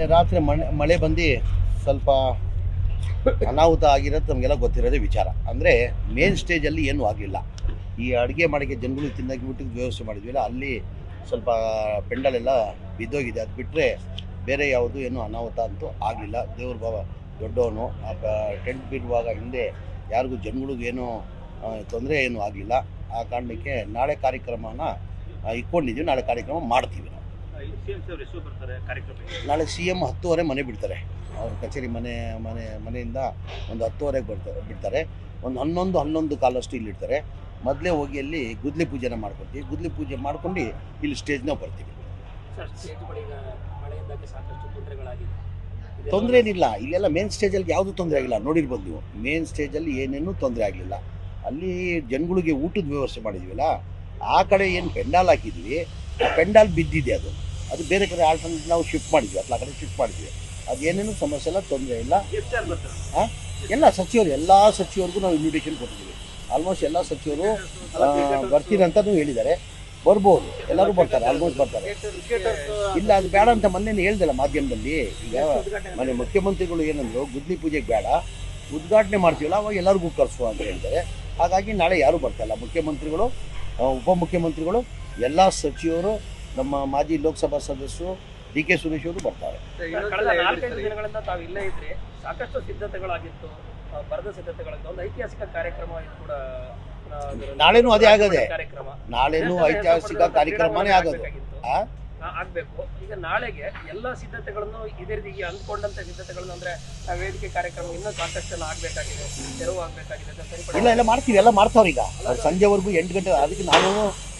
ರಾತ್ರಿ ಮಳೆ ಬಂದು ಸ್ವಲ್ಪ ಅನಾಹುತ ಆಗಿರೋದು ನಮಗೆಲ್ಲ ಗೊತ್ತಿರೋದೇ ವಿಚಾರ. ಅಂದರೆ ಮೇನ್ ಸ್ಟೇಜಲ್ಲಿ ಏನೂ ಆಗಲಿಲ್ಲ. ಈ ಅಡುಗೆ ಮಾಡೋಕ್ಕೆ ಜನಗಳು ತಿನ್ನಾಗಿ ಬಿಟ್ಟು ವ್ಯವಸ್ಥೆ ಮಾಡಿದ್ವಿಲ್ಲ, ಅಲ್ಲಿ ಸ್ವಲ್ಪ ಪೆಂಡಲೆಲ್ಲ ಬಿದ್ದೋಗಿದೆ. ಅದು ಬಿಟ್ಟರೆ ಬೇರೆ ಯಾವುದು ಏನೂ ಅನಾಹುತ ಅಂತೂ ಆಗಲಿಲ್ಲ. ದೇವ್ರ ಬಾಬಾ ದೊಡ್ಡವನು. ಟೆಂಟ್ ಬಿಡುವಾಗ ಹಿಂದೆ ಯಾರಿಗೂ ಜನಗಳಿಗೇನು ತೊಂದರೆ ಏನೂ ಆಗಲಿಲ್ಲ. ಆ ಕಾರಣಕ್ಕೆ ನಾಳೆ ಕಾರ್ಯಕ್ರಮನ ಇಟ್ಕೊಂಡಿದ್ದೀವಿ. ನಾಳೆ ಕಾರ್ಯಕ್ರಮ ಮಾಡ್ತೀವಿ ನಾವು. ನಾಳೆ CM 10:30 ಮನೆ ಬಿಡ್ತಾರೆ. ಅವ್ರ ಕಚೇರಿ ಮನೆಯಿಂದ ಒಂದು 10:30ಗೆ ಬಿಡ್ತಾರೆ. ಒಂದು 11 ಕಾಲಷ್ಟು ಇಲ್ಲಿರ್ತಾರೆ. ಮೊದಲೇ ಹೋಗಿ ಅಲ್ಲಿ ಗುದ್ಲಿ ಪೂಜೆನ ಮಾಡ್ಕೊತೀವಿ. ಗುದ್ಲಿ ಪೂಜೆ ಮಾಡ್ಕೊಂಡು ಇಲ್ಲಿ ಸ್ಟೇಜ್ನ ಬರ್ತೀವಿ. ತೊಂದರೆ ಏನಿಲ್ಲ. ಇಲ್ಲೆಲ್ಲ ಮೇನ್ ಸ್ಟೇಜಲ್ಲಿ ಯಾವುದೂ ತೊಂದರೆ ಆಗಿಲ್ಲ. ನೋಡಿರ್ಬೋದು ನೀವು, ಮೇನ್ ಸ್ಟೇಜಲ್ಲಿ ಏನೇನೂ ತೊಂದರೆ ಆಗಲಿಲ್ಲ. ಅಲ್ಲಿ ಜನಗಳಿಗೆ ಊಟದ ವ್ಯವಸ್ಥೆ ಮಾಡಿದ್ವಿಲ್ಲ, ಆ ಕಡೆ ಏನು ಪೆಂಡಾಲ್ ಹಾಕಿದ್ವಿ, ಆ ಪೆಂಡಾಲ್ ಬಿದ್ದಿದೆ. ಅದು ಬೇರೆ ಕಡೆ ಆಲ್ಟರ್ನೇಟ್ ನಾವು ಶಿಫ್ಟ್ ಮಾಡಿದ್ವಿ, ಆ ಕಡೆ ಶಿಫ್ಟ್ ಮಾಡಿದ್ವಿ. ಅದೇನೇನು ಸಮಸ್ಯೆ ಇಲ್ಲ, ತೊಂದರೆ ಇಲ್ಲ. ಎಲ್ಲ ಸಚಿವರಿಗೂ ನಾವು ಇನ್ವಿಟೇಷನ್ ಕೊಟ್ಟಿದ್ದೀವಿ. ಆಲ್ಮೋಸ್ಟ್ ಎಲ್ಲ ಸಚಿವರು ಬರ್ತೀನಿ ಅಂತಲೂ ಹೇಳಿದ್ದಾರೆ. ಬರ್ಬೋದು, ಎಲ್ಲರೂ ಬರ್ತಾರೆ, ಆಲ್ಮೋಸ್ಟ್ ಬರ್ತಾರೆ. ಇಲ್ಲ, ಅದು ಬೇಡ ಅಂತ ಮೊನ್ನೆ ಹೇಳ್ದಲ್ಲ ಮಾಧ್ಯಮದಲ್ಲಿ. ಈಗ ಮನೆ ಮುಖ್ಯಮಂತ್ರಿಗಳು ಏನಂದ್ರು, ಗುದ್ಲಿ ಪೂಜೆಗೆ ಬೇಡ, ಉದ್ಘಾಟನೆ ಮಾಡ್ತೀವಲ್ಲ ಅವಾಗ ಎಲ್ಲರಿಗೂ ಕರೆಸುವ ಅಂತ ಹೇಳ್ತಾರೆ. ಹಾಗಾಗಿ ನಾಳೆ ಯಾರೂ ಬರ್ತಾಯಿಲ್ಲ. ಮುಖ್ಯಮಂತ್ರಿಗಳು, ಉಪಮುಖ್ಯಮಂತ್ರಿಗಳು, ಎಲ್ಲ ಸಚಿವರು, ನಮ್ಮ ಮಾಜಿ ಲೋಕಸಭಾ ಸದಸ್ಯರು DK ಸುರೇಶ್ ಅವರು ಬರ್ತಾರೆ. ಕಳೆದ 4-5 ದಿನಗಳಿಂದ ತಾವು ಇಲ್ಲೇ ಇದ್ರೆ ಸಾಕಷ್ಟು ಸಿದ್ಧತೆಗಳಾಗಿತ್ತು, ಬರದ ಸಿದ್ಧತೆಗಳಾಗಿತ್ತು. ಒಂದು ಐತಿಹಾಸಿಕ ಕಾರ್ಯಕ್ರಮ ಕೂಡ ನಾಳೆನೂ ಅದೇ ಆಗದೆ. ನಾಳೆನೂ ಐತಿಹಾಸಿಕ ಕಾರ್ಯಕ್ರಮನೇ ಆಗೋದು ಆಗ್ಬೇಕು. ಈಗ ನಾಳೆಗೆ ಎಲ್ಲ ಸಿದ್ಧತೆಗಳನ್ನು ಇದೇ ರೀತಿ ಅಂದ್ಕೊಂಡಂತ ಸಿದ್ಧತೆಗಳನ್ನು, ಅಂದ್ರೆ ವೇದಿಕೆ ಕಾರ್ಯಕ್ರಮ ಇನ್ನೂ ಸಾಕಷ್ಟು ಎಲ್ಲ ಆಗ್ಬೇಕಾಗಿದೆ, ತೆರವು ಆಗ್ಬೇಕಾಗಿದೆ. ಇಲ್ಲ ಮಾಡ್ತೀವಿ, ಎಲ್ಲ ಮಾಡ್ತಾವ್ರು. ಈಗ ಸಂಜೆವರೆಗೂ 8 ಗಂಟೆ. ಅದಕ್ಕೆ ನಾನು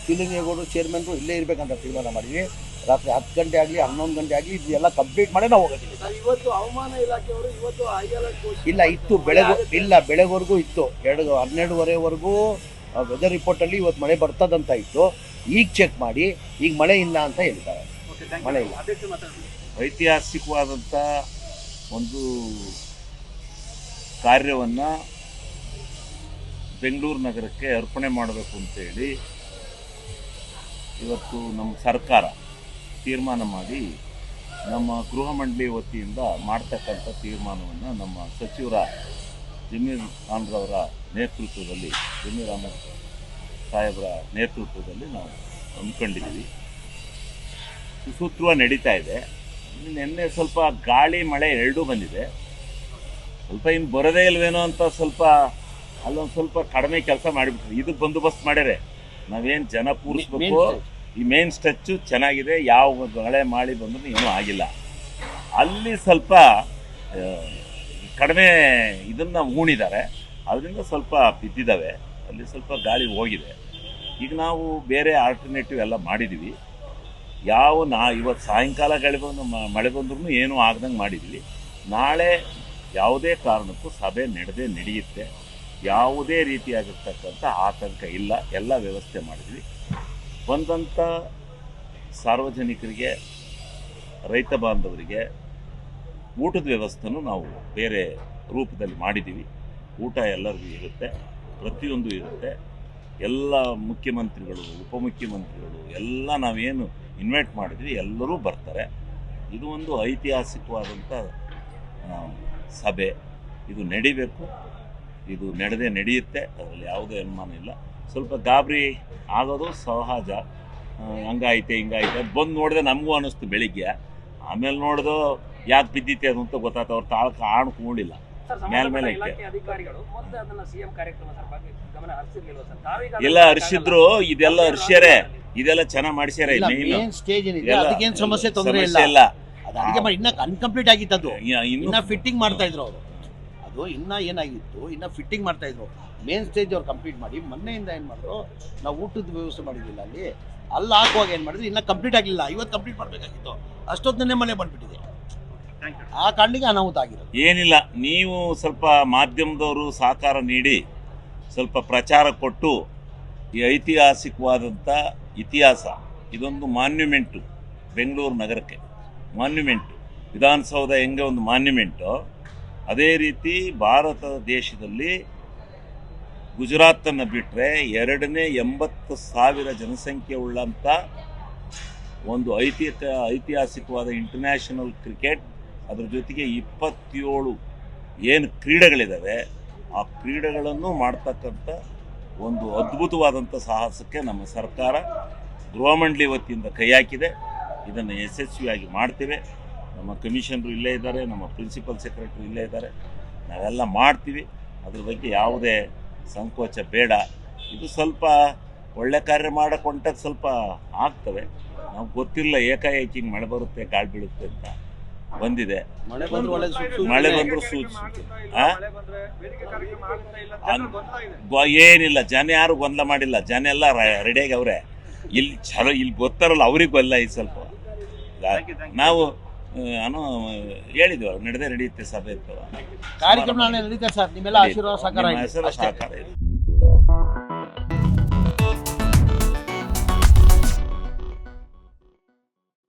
ಶಿವಲಿಂಗೇಗೌಡರು ಚೇರ್ಮನ್ರು ಇಲ್ಲೇ ಇರಬೇಕಂತ ತೀರ್ಮಾನ ಮಾಡಿದ್ವಿ. ರಾತ್ರಿ 10 ಗಂಟೆ ಆಗಲಿ 11 ಗಂಟೆ ಆಗಲಿ ಇದೆಲ್ಲ ಕಂಪ್ಲೀಟ್ ಮಾಡಿ ನಾವು ಹೋಗೋದಿಲ್ಲ. ಇವತ್ತು ಹವಾಮಾನ ಇಲಾಖೆಯವರು ಇವತ್ತು ಇಲ್ಲ ಇತ್ತು, ಬೆಳಗ್ವರೆಗೂ ಇತ್ತು. 12:30ವರೆಗೂ ವೆದರ್ ರಿಪೋರ್ಟಲ್ಲಿ ಇವತ್ತು ಮಳೆ ಬರ್ತದಂತ ಇತ್ತು. ಈಗ ಚೆಕ್ ಮಾಡಿ ಈಗ ಮಳೆ ಇಲ್ಲ ಅಂತ ಹೇಳ್ತಾರೆ. ಮಳೆ ಇಲ್ಲ. ಐತಿಹಾಸಿಕವಾದಂಥ ಒಂದು ಕಾರ್ಯವನ್ನು ಬೆಂಗಳೂರು ನಗರಕ್ಕೆ ಅರ್ಪಣೆ ಮಾಡಬೇಕು ಅಂತೇಳಿ ಇವತ್ತು ನಮ್ಮ ಸರ್ಕಾರ ತೀರ್ಮಾನ ಮಾಡಿ ನಮ್ಮ ಗೃಹ ಮಂಡಳಿ ವತಿಯಿಂದ ಮಾಡ್ತಕ್ಕಂಥ ತೀರ್ಮಾನವನ್ನು ನಮ್ಮ ಸಚಿವರ ಜಮೀರ್ ಖಾನ್ರವರ ನೇತೃತ್ವದಲ್ಲಿ, ಜಮೀರ್ ಅಹಮದ್ ಸಾಹೇಬರ ನೇತೃತ್ವದಲ್ಲಿ ನಾವು ಹಮ್ಮಿಕೊಂಡಿದ್ದೀವಿ. ಸುಸೂತ್ರವಾಗಿ ನಡೀತಾ ಇದೆ. ನಿನ್ನೆ ಸ್ವಲ್ಪ ಗಾಳಿ ಮಳೆ ಎರಡೂ ಬಂದಿದೆ. ಸ್ವಲ್ಪ ಇನ್ನು ಬರೋದೇ ಇಲ್ವೇನೋ ಅಂತ ಸ್ವಲ್ಪ ಅಲ್ಲೊಂದು ಸ್ವಲ್ಪ ಕಡಿಮೆ ಕೆಲಸ ಮಾಡಿಬಿಟ್ರು. ಇದು ಬಂದೋಬಸ್ತ್ ಮಾಡ್ಯಾರೆ. ನಾವೇನು ಜನ ಕೂರಿಸ್ಬೇಕು. ಈ ಮೇನ್ ಸ್ಟ್ರೆಚ್ಚು ಚೆನ್ನಾಗಿದೆ, ಯಾವ ಮಳೆ ಮಾಡಿ ಬಂದ್ರೂ ಏನೂ ಆಗಿಲ್ಲ. ಅಲ್ಲಿ ಸ್ವಲ್ಪ ಕಡಿಮೆ ಇದನ್ನು ಹೂಣಿದ್ದಾರೆ, ಅದರಿಂದ ಸ್ವಲ್ಪ ಬಿದ್ದಿದ್ದಾವೆ. ಅಲ್ಲಿ ಸ್ವಲ್ಪ ಗಾಳಿ ಹೋಗಿದೆ. ಈಗ ನಾವು ಬೇರೆ ಆಲ್ಟರ್ನೇಟಿವ್ ಎಲ್ಲ ಮಾಡಿದ್ದೀವಿ. ಇವತ್ತು ಸಾಯಂಕಾಲ ಮಳೆ ಬಂದ್ರೂ ಏನೂ ಆಗ್ದಂಗೆ ಮಾಡಿದ್ವಿ. ನಾಳೆ ಯಾವುದೇ ಕಾರಣಕ್ಕೂ ಸಭೆ ನಡೆಯುತ್ತೆ. ಯಾವುದೇ ರೀತಿಯಾಗಿರ್ತಕ್ಕಂಥ ಆತಂಕ ಇಲ್ಲ. ಎಲ್ಲ ವ್ಯವಸ್ಥೆ ಮಾಡಿದ್ವಿ. ಬಂದಂಥ ಸಾರ್ವಜನಿಕರಿಗೆ, ರೈತ ಬಾಂಧವರಿಗೆ ಊಟದ ವ್ಯವಸ್ಥೆನೂ ನಾವು ಬೇರೆ ರೂಪದಲ್ಲಿ ಮಾಡಿದ್ದೀವಿ. ಊಟ ಎಲ್ಲರಿಗೂ ಇರುತ್ತೆ, ಪ್ರತಿಯೊಂದು ಇರುತ್ತೆ. ಎಲ್ಲ ಮುಖ್ಯಮಂತ್ರಿಗಳು, ಉಪಮುಖ್ಯಮಂತ್ರಿಗಳು ಎಲ್ಲ ನಾವೇನು ಇನ್ವೈಟ್ ಮಾಡಿದ್ವಿ ಎಲ್ಲರೂ ಬರ್ತಾರೆ. ಇದು ಒಂದು ಐತಿಹಾಸಿಕವಾದಂಥ ಸಭೆ. ಇದು ನಡಿಬೇಕು. ಇದು ನಡೆಯುತ್ತೆ. ಅದರಲ್ಲಿ ಯಾವುದೇ ಅನುಮಾನ ಇಲ್ಲ. ಸ್ವಲ್ಪ ಗಾಬರಿ ಆಗೋದು ಸಹಜ. ಹಂಗಾಯ್ತೆ ಹಿಂಗಾಯ್ತೆ ಬಂದು ನೋಡಿದೆ ನಮಗೂ ಅನ್ನಿಸ್ತು ಬೆಳಿಗ್ಗೆ. ಆಮೇಲೆ ನೋಡಿದು ಯಾಕೆ ಬಿದ್ದಿತ್ತೆ ಅದು ಅಂತ ಗೊತ್ತಾಯ್ತು. ಅವ್ರು ತಾಳಕ್ಕೆ ಆಣ್ಕೊಂಡಿಲ್ಲ, ಮೇಲೆ ಎಲ್ಲ ಹರ್ಷಿದ್ರು. ಇದೆಲ್ಲ ಹರ್ಷ್ಯರೇ, ಇದೆಲ್ಲ ಚೆನ್ನಾಗಿ ಮಾಡಿಸ್ಯಾರೆ. ಸಮಸ್ಯೆ ತೊಂದರೆ ಇಲ್ಲ. ಇನ್ನ ಅನ್ಕಂಪ್ಲೀಟ್ ಆಗಿತ್ತು. ಅದು ಇನ್ನ ಫಿಟ್ಟಿಂಗ್ ಮಾಡ್ತಾ ಇದ್ರು ಅವರು. ಅದು ಇನ್ನ ಏನಾಗಿತ್ತು, ಇನ್ನ ಫಿಟ್ಟಿಂಗ್ ಮಾಡ್ತಾ ಇದ್ರು. ಮೇನ್ ಸ್ಟೇಜ್ ಅವ್ರು ಕಂಪ್ಲೀಟ್ ಮಾಡಿ ಮೊನ್ನೆಯಿಂದ ಏನು ಮಾಡಿದ್ರು, ನಾವು ಊಟದ ವ್ಯವಸ್ಥೆ ಮಾಡಿದ್ದಿಲ್ಲ. ಅಲ್ಲಿ ಹಾಕುವಾಗ ಏನು ಮಾಡಿದ್ರು, ಇನ್ನೂ ಕಂಪ್ಲೀಟ್ ಆಗಲಿಲ್ಲ. ಇವತ್ತು ಕಂಪ್ಲೀಟ್ ಮಾಡಬೇಕಾಗಿತ್ತು. ಅಷ್ಟೊತ್ತನ್ನೇ ಮನೆ ಬಂದ್ಬಿಟ್ಟಿದೆ. ಆ ಕಾರಣಕ್ಕೆ ಅನಾಹುತ ಆಗಿರೋದು. ಏನಿಲ್ಲ, ನೀವು ಸ್ವಲ್ಪ ಮಾಧ್ಯಮದವರು ಸಹಕಾರ ನೀಡಿ ಸ್ವಲ್ಪ ಪ್ರಚಾರ ಕೊಟ್ಟು ಈ ಐತಿಹಾಸಿಕವಾದಂಥ ಇತಿಹಾಸ, ಇದೊಂದು ಮಾನ್ಯುಮೆಂಟು ಬೆಂಗಳೂರು ನಗರಕ್ಕೆ. ಮಾನ್ಯುಮೆಂಟು ವಿಧಾನಸೌಧ ಹೆಂಗೆ ಒಂದು ಮಾನ್ಯುಮೆಂಟು, ಅದೇ ರೀತಿ ಭಾರತ ದೇಶದಲ್ಲಿ ಗುಜರಾತನ್ನು ಬಿಟ್ಟರೆ 2ನೇ 80,000 ಜನಸಂಖ್ಯೆ ಉಳ್ಳಂಥ ಒಂದು ಐತಿಹಾಸಿಕವಾದ ಇಂಟರ್ನ್ಯಾಷನಲ್ ಕ್ರಿಕೆಟ್, ಅದ್ರ ಜೊತೆಗೆ 27 ಏನು ಕ್ರೀಡೆಗಳಿದ್ದಾವೆ ಆ ಕ್ರೀಡೆಗಳನ್ನು ಮಾಡ್ತಕ್ಕಂಥ ಒಂದು ಅದ್ಭುತವಾದಂಥ ಸಾಹಸಕ್ಕೆ ನಮ್ಮ ಸರ್ಕಾರ ಗೃಹ ಮಂಡಳಿ ವತಿಯಿಂದ ಕೈ ಹಾಕಿದೆ. ಇದನ್ನು ಯಶಸ್ವಿಯಾಗಿ ಮಾಡ್ತೇವೆ. ನಮ್ಮ ಕಮಿಷನರು ಇಲ್ಲೇ ಇದ್ದಾರೆ, ನಮ್ಮ ಪ್ರಿನ್ಸಿಪಲ್ ಸೆಕ್ರೆಟರಿ ಇಲ್ಲೇ ಇದ್ದಾರೆ. ನಾವೆಲ್ಲ ಮಾಡ್ತೀವಿ. ಅದ್ರ ಬಗ್ಗೆ ಯಾವುದೇ ಸಂಕೋಚ ಬೇಡ. ಇದು ಸ್ವಲ್ಪ ಒಳ್ಳೆ ಕಾರ್ಯ ಮಾಡಕೊಂಟಾಗ ಸ್ವಲ್ಪ ಆಗ್ತವೆ. ನಾವು ಗೊತ್ತಿಲ್ಲ, ಏಕಾಏಕಿ ಮಳೆ ಬರುತ್ತೆ, ಗಾಳಿ ಬೀಳುತ್ತೆ ಅಂತ ಬಂದಿದೆ. ಮಳೆ ಬಂದರೂ ಸೂಚಿಸುತ್ತೆ. ಏನಿಲ್ಲ, ಜನ ಯಾರು ಗೊಂದಲ ಮಾಡಿಲ್ಲ. ಜನ ಎಲ್ಲ ರೆಡಿಯಾಗಿ ಅವರೇ. ಇಲ್ಲಿ ಗೊತ್ತಾರಲ್ಲ, ಅವ್ರಿಗೆ ಗೊಲ್ಲ. ಈ ಸ್ವಲ್ಪ ನಾವು ಹೇಳಿದ್ವಿ, ನಡೆಯುತ್ತೆ ಸಭೆ ಇತ್ತು. ಕಾರ್ಯಕ್ರಮ ನಡೀತದೆ ಸರ್. ನಿಮ್ಮೆಲ್ಲ ಆಶೀರ್ವಾದ ಸಹಕಾರ ಸಹಕಾರ ಇದೆ.